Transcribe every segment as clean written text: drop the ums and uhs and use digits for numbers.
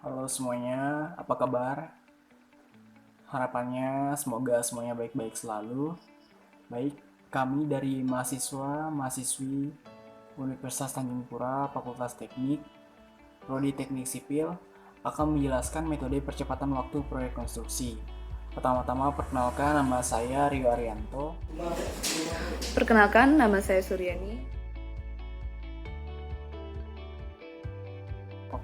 Halo semuanya, apa kabar? Harapannya semoga semuanya baik-baik selalu. Baik, kami dari mahasiswa-mahasiswi Universitas Tanjung Pura, Fakultas Teknik, Prodi Teknik Sipil, akan menjelaskan metode percepatan waktu proyek konstruksi. Pertama-tama perkenalkan, nama saya Rio Arianto. Perkenalkan, nama saya Suryani.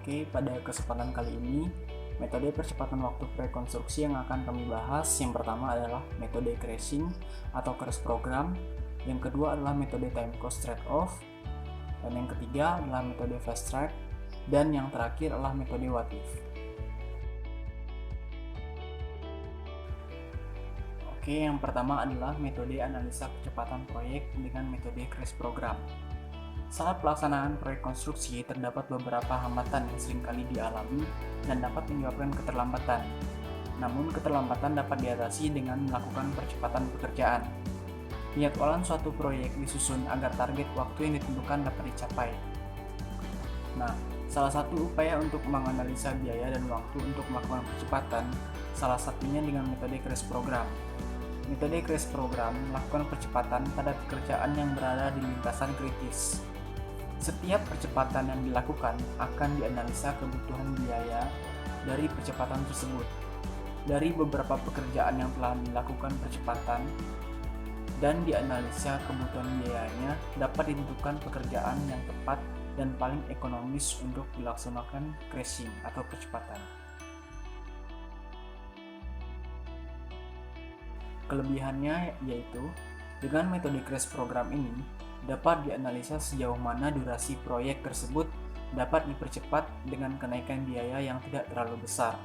Oke, pada kesempatan kali ini, metode percepatan waktu prekonstruksi yang akan kami bahas yang pertama adalah metode crashing atau crash program, yang kedua adalah metode time cost trade-off, dan yang ketiga adalah metode fast track, dan yang terakhir adalah metode what if. Oke, yang pertama adalah metode analisa percepatan proyek dengan metode crash program. Saat pelaksanaan proyek konstruksi, terdapat beberapa hambatan yang seringkali dialami dan dapat menyebabkan keterlambatan. Namun, keterlambatan dapat diatasi dengan melakukan percepatan pekerjaan. Penjadwalan suatu proyek disusun agar target waktu yang ditentukan dapat dicapai. Nah, salah satu upaya untuk menganalisa biaya dan waktu untuk melakukan percepatan, salah satunya dengan metode crash program. Metode crash program melakukan percepatan pada pekerjaan yang berada di lintasan kritis. Setiap percepatan yang dilakukan akan dianalisa kebutuhan biaya dari percepatan tersebut. Dari beberapa pekerjaan yang telah dilakukan percepatan dan dianalisa kebutuhan biayanya, dapat ditentukan pekerjaan yang tepat dan paling ekonomis untuk dilaksanakan crashing atau percepatan. Kelebihannya yaitu, dengan metode crash program ini, dapat dianalisa sejauh mana durasi proyek tersebut dapat dipercepat dengan kenaikan biaya yang tidak terlalu besar.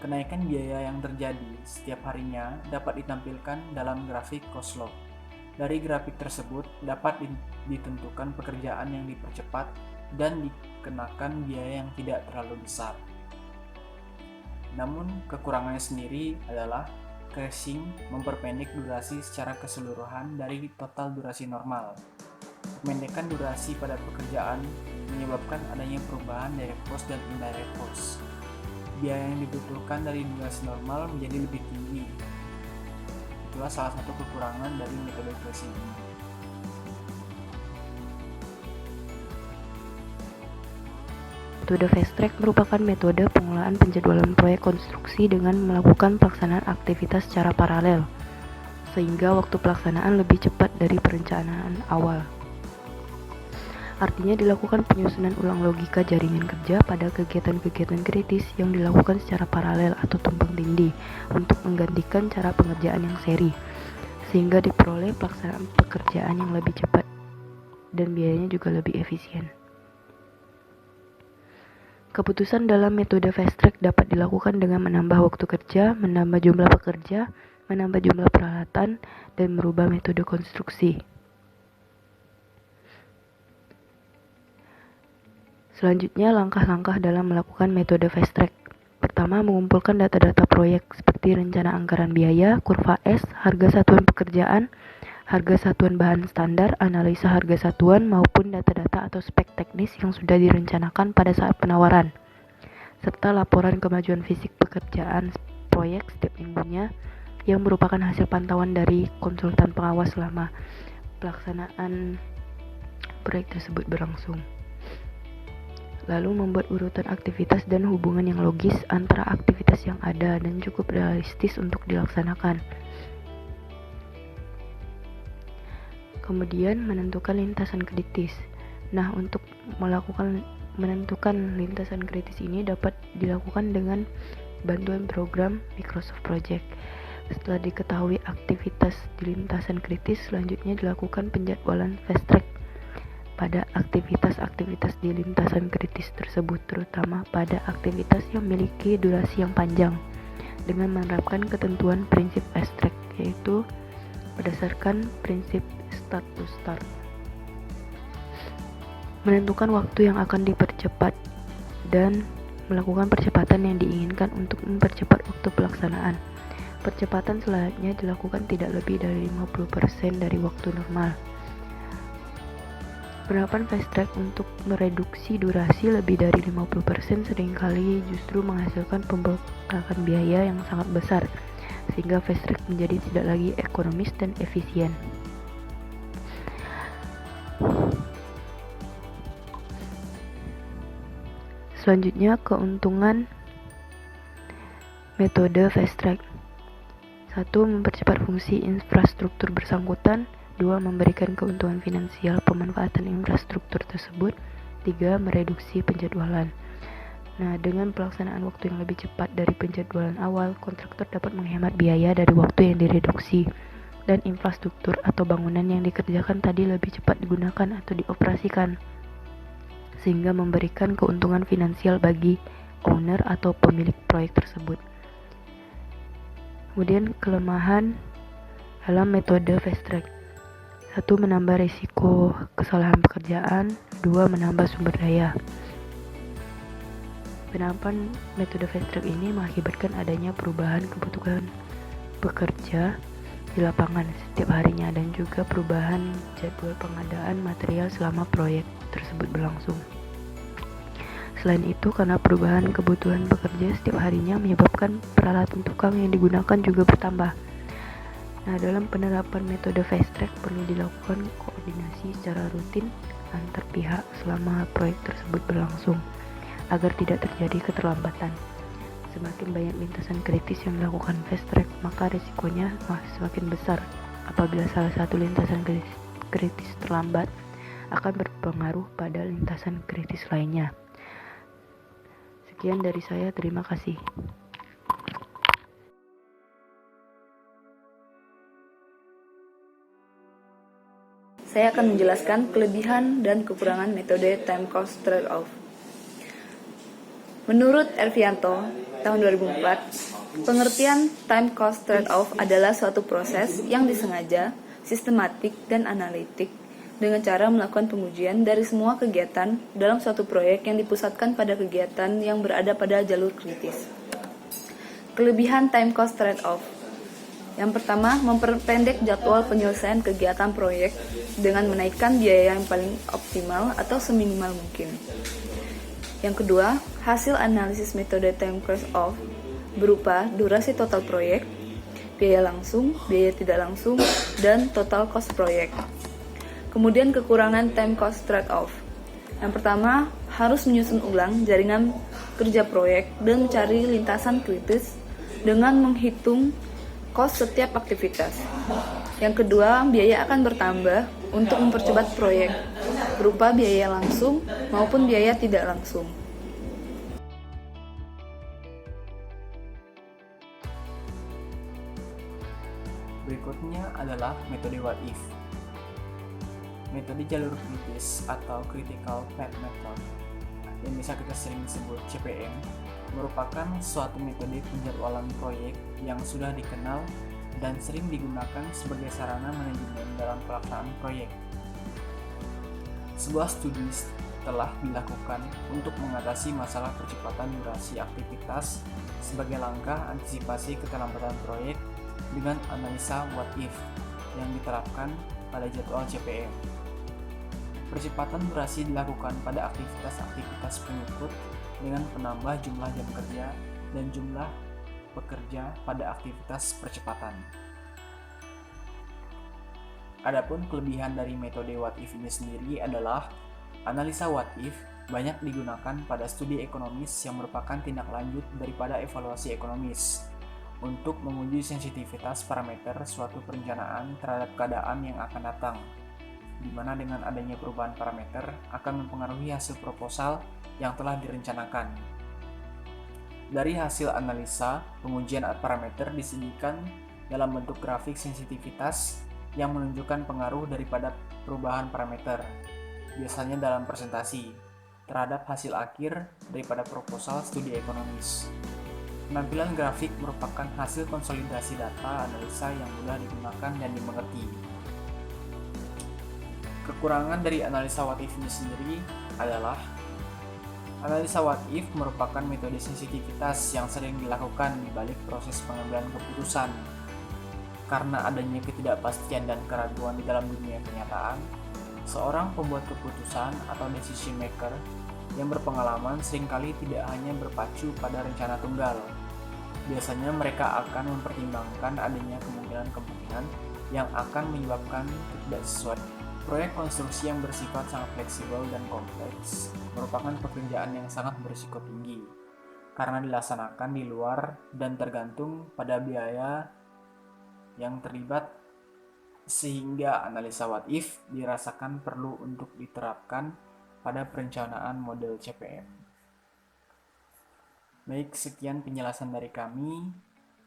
Kenaikan biaya yang terjadi setiap harinya dapat ditampilkan dalam grafik cost law. Dari grafik tersebut dapat ditentukan pekerjaan yang dipercepat dan dikenakan biaya yang tidak terlalu besar. Namun kekurangannya sendiri adalah crashing memperpendek durasi secara keseluruhan dari total durasi normal. Pemendekan durasi pada pekerjaan menyebabkan adanya perubahan direct cost dan indirect cost. Biaya yang dibutuhkan dari durasi normal menjadi lebih tinggi. Itulah salah satu kekurangan dari metode crashing ini. Metode fast track merupakan metode pengelolaan penjadwalan proyek konstruksi dengan melakukan pelaksanaan aktivitas secara paralel, sehingga waktu pelaksanaan lebih cepat dari perencanaan awal. Artinya dilakukan penyusunan ulang logika jaringan kerja pada kegiatan-kegiatan kritis yang dilakukan secara paralel atau tumpang tindih untuk menggantikan cara pengerjaan yang seri, sehingga diperoleh pelaksanaan pekerjaan yang lebih cepat dan biayanya juga lebih efisien. Keputusan dalam metode fast track dapat dilakukan dengan menambah waktu kerja, menambah jumlah pekerja, menambah jumlah peralatan, dan merubah metode konstruksi. Selanjutnya, langkah-langkah dalam melakukan metode fast track. Pertama, mengumpulkan data-data proyek seperti rencana anggaran biaya, kurva S, harga satuan pekerjaan, harga satuan bahan standar, analisa harga satuan, maupun data-data atau spek teknis yang sudah direncanakan pada saat penawaran, serta laporan kemajuan fisik pekerjaan proyek setiap minggunya yang merupakan hasil pantauan dari konsultan pengawas selama pelaksanaan proyek tersebut berlangsung. Lalu membuat urutan aktivitas dan hubungan yang logis antara aktivitas yang ada dan cukup realistis untuk dilaksanakan. Kemudian menentukan lintasan kritis. Nah, untuk menentukan lintasan kritis ini dapat dilakukan dengan bantuan program Microsoft Project. Setelah diketahui aktivitas di lintasan kritis, selanjutnya dilakukan penjadwalan fast track pada aktivitas-aktivitas di lintasan kritis tersebut, terutama pada aktivitas yang memiliki durasi yang panjang, dengan menerapkan ketentuan prinsip fast track, yaitu berdasarkan prinsip start to start. Menentukan waktu yang akan dipercepat dan melakukan percepatan yang diinginkan untuk mempercepat waktu pelaksanaan. Percepatan selanjutnya dilakukan tidak lebih dari 50% dari waktu normal. Penerapan fast track untuk mereduksi durasi lebih dari 50% seringkali justru menghasilkan pembengkakan biaya yang sangat besar, sehingga fast track menjadi tidak lagi ekonomis dan efisien. Selanjutnya, keuntungan metode fast track. 1. Mempercepat fungsi infrastruktur bersangkutan. 2. Memberikan keuntungan finansial pemanfaatan infrastruktur tersebut. 3. Mereduksi penjadwalan. Nah, dengan pelaksanaan waktu yang lebih cepat dari penjadwalan awal, kontraktor dapat menghemat biaya dari waktu yang direduksi, dan infrastruktur atau bangunan yang dikerjakan tadi lebih cepat digunakan atau dioperasikan, sehingga memberikan keuntungan finansial bagi owner atau pemilik proyek tersebut. Kemudian kelemahan dalam metode fast track. 1. Menambah risiko kesalahan pekerjaan. 2. Menambah sumber daya. Penerapan metode fast track ini mengakibatkan adanya perubahan kebutuhan pekerja di lapangan setiap harinya dan juga perubahan jadwal pengadaan material selama proyek tersebut berlangsung. Selain itu, karena perubahan kebutuhan pekerja setiap harinya menyebabkan peralatan tukang yang digunakan juga bertambah. Nah, dalam penerapan metode fast track perlu dilakukan koordinasi secara rutin antar pihak selama proyek tersebut berlangsung, agar tidak terjadi keterlambatan. Semakin banyak lintasan kritis yang dilakukan fast track, maka risikonya semakin besar. Apabila salah satu lintasan kritis terlambat, akan berpengaruh pada lintasan kritis lainnya. Sekian dari saya, terima kasih. Saya akan menjelaskan kelebihan dan kekurangan metode time cost trade-off. Menurut Ervianto, tahun 2004, pengertian time cost trade-off adalah suatu proses yang disengaja, sistematik, dan analitik dengan cara melakukan pengujian dari semua kegiatan dalam suatu proyek yang dipusatkan pada kegiatan yang berada pada jalur kritis. Kelebihan time cost trade-off. Yang pertama, memperpendek jadwal penyelesaian kegiatan proyek dengan menaikkan biaya yang paling optimal atau seminimal mungkin. Yang kedua, hasil analisis metode time cost off berupa durasi total proyek, biaya langsung, biaya tidak langsung, dan total cost proyek. Kemudian kekurangan time cost trade-off. Yang pertama, harus menyusun ulang jaringan kerja proyek dan mencari lintasan kritis dengan menghitung cost setiap aktivitas. Yang kedua, biaya akan bertambah untuk mempercepat proyek, berupa biaya langsung maupun biaya tidak langsung. Berikutnya adalah metode what if. Metode jalur kritis atau critical path method yang bisa kita sering sebut CPM merupakan suatu metode penjadwalan proyek yang sudah dikenal dan sering digunakan sebagai sarana manajemen dalam pelaksanaan proyek. Sebuah studi telah dilakukan untuk mengatasi masalah percepatan durasi aktivitas sebagai langkah antisipasi keterlambatan proyek dengan analisa what if yang diterapkan pada jadwal CPM. Percepatan durasi dilakukan pada aktivitas-aktivitas pengikut dengan penambah jumlah jam kerja dan jumlah pekerja pada aktivitas percepatan. Adapun kelebihan dari metode what if ini sendiri adalah analisa what if banyak digunakan pada studi ekonomis yang merupakan tindak lanjut daripada evaluasi ekonomis untuk menguji sensitivitas parameter suatu perencanaan terhadap keadaan yang akan datang, di mana dengan adanya perubahan parameter akan mempengaruhi hasil proposal yang telah direncanakan. Dari hasil analisa, pengujian parameter disajikan dalam bentuk grafik sensitivitas yang menunjukkan pengaruh daripada perubahan parameter, biasanya dalam presentasi, terhadap hasil akhir daripada proposal studi ekonomis. Penampilan grafik merupakan hasil konsolidasi data analisa yang mudah digunakan dan dimengerti. Kekurangan dari analisa what if ini sendiri adalah analisa what if merupakan metode sensitivitas yang sering dilakukan di balik proses pengambilan keputusan. Karena adanya ketidakpastian dan keraguan di dalam dunia kenyataan, Seorang pembuat keputusan atau decision maker yang berpengalaman seringkali tidak hanya berpacu pada rencana tunggal. Biasanya mereka akan mempertimbangkan adanya kemungkinan-kemungkinan yang akan menyebabkan ketidaksesuaian. Proyek konstruksi yang bersifat sangat fleksibel dan kompleks merupakan pekerjaan yang sangat berisiko tinggi karena dilaksanakan di luar dan tergantung pada biaya yang terlibat, sehingga analisa what if dirasakan perlu untuk diterapkan pada perencanaan model CPM. Baik, sekian penjelasan dari kami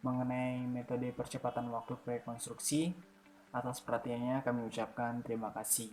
mengenai metode percepatan waktu proyek konstruksi. Atas perhatiannya kami ucapkan terima kasih.